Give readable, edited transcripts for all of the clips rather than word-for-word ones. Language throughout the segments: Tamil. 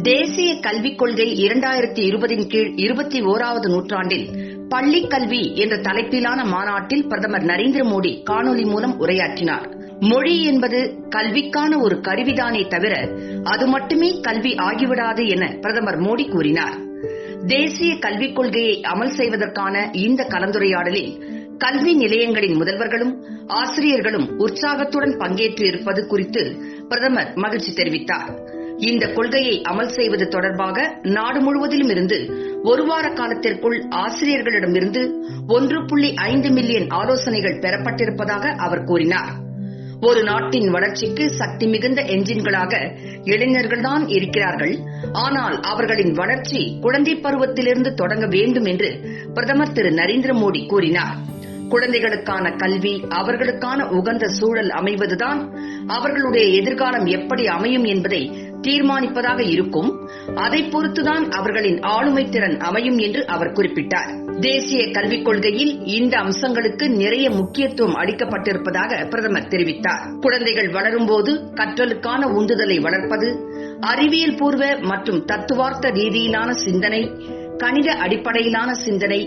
தேசிய கல்விக் கொள்கை 2020 கீழ் 21வது நூற்றாண்டில் பள்ளிக் கல்வி என்ற தலைப்பிலான மாநாட்டில் பிரதமர் நரேந்திர மோடி காணொலி மூலம் உரையாற்றினார். மொழி என்பது கல்விக்கான ஒரு கருவிதானே தவிர அது மட்டுமே கல்வி ஆகிவிடாது என பிரதமர் மோடி கூறினார். தேசிய கல்விக் கொள்கையை அமல் செய்வதற்கான இந்த கலந்துரையாடலில் கல்வி நிலையங்களின் முதல்வர்களும் ஆசிரியர்களும் உற்சாகத்துடன் பங்கேற்று இருப்பது குறித்து பிரதமர் மகிழ்ச்சி தெரிவித்தார். இந்த கொள்கையை அமல் செய்வது தொடர்பாக நாடு முழுவதிலும் இருந்து ஒரு வார காலத்திற்குள் ஆசிரியர்களிடமிருந்து 1.5 மில்லியன் ஆலோசனைகள் பெறப்பட்டிருப்பதாக அவர் கூறினார். ஒரு நாட்டின் வளர்ச்சிக்கு சக்தி மிகுந்த என்ஜின்களாக இளைஞர்கள்தான் இருக்கிறார்கள். ஆனால் அவர்களின் வளர்ச்சி குழந்தை பருவத்திலிருந்து தொடங்க வேண்டும் என்று பிரதமர் திரு நரேந்திர மோடி கூறினார். குழந்தைகளுக்கான கல்வி, அவர்களுக்கான உகந்த சூழல் அமைவதுதான் அவர்களுடைய எதிர்காலம் எப்படி அமையும் என்பதை தீர்மானிப்பதாக இருக்கும். அதை பொறுத்துதான் அவர்களின் ஆளுமை திறன் அமையும் என்று அவர் குறிப்பிட்டார். தேசிய கல்விக் கொள்கையில் இந்த அம்சங்களுக்கு நிறைய முக்கியத்துவம் அளிக்கப்பட்டிருப்பதாக பிரதமர் தெரிவித்தார். குழந்தைகள் வளரும்போது கற்றலுக்கான உந்துதலை வளர்ப்பது, அறிவியல் பூர்வ மற்றும் தத்துவார்த்த ரீதியிலான சிந்தனை, கணித அடிப்படையிலான சிந்தனை,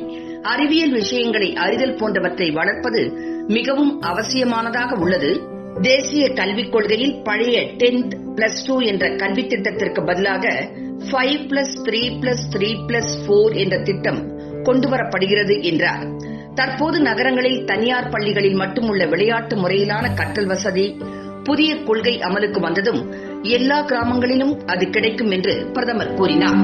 அறிவியல் விஷயங்களை அறிதல் போன்றவற்றை வளர்ப்பது மிகவும் அவசியமானதாக உள்ளது. தேசிய கல்விக் கொள்கையில் பழைய 10th + 2 என்ற கல்வி திட்டத்திற்கு பதிலாக 5+3+3+4 என்ற திட்டம் கொண்டுவரப்படுகிறது என்றார். தற்போது நகரங்களில் தனியார் பள்ளிகளில் மட்டும் உள்ள விளையாட்டு முறையிலான கற்றல் வசதி புதிய கொள்கை அமலுக்கு வந்ததும் எல்லா கிராமங்களிலும் அது கிடைக்கும் என்று பிரதமர் கூறினார்.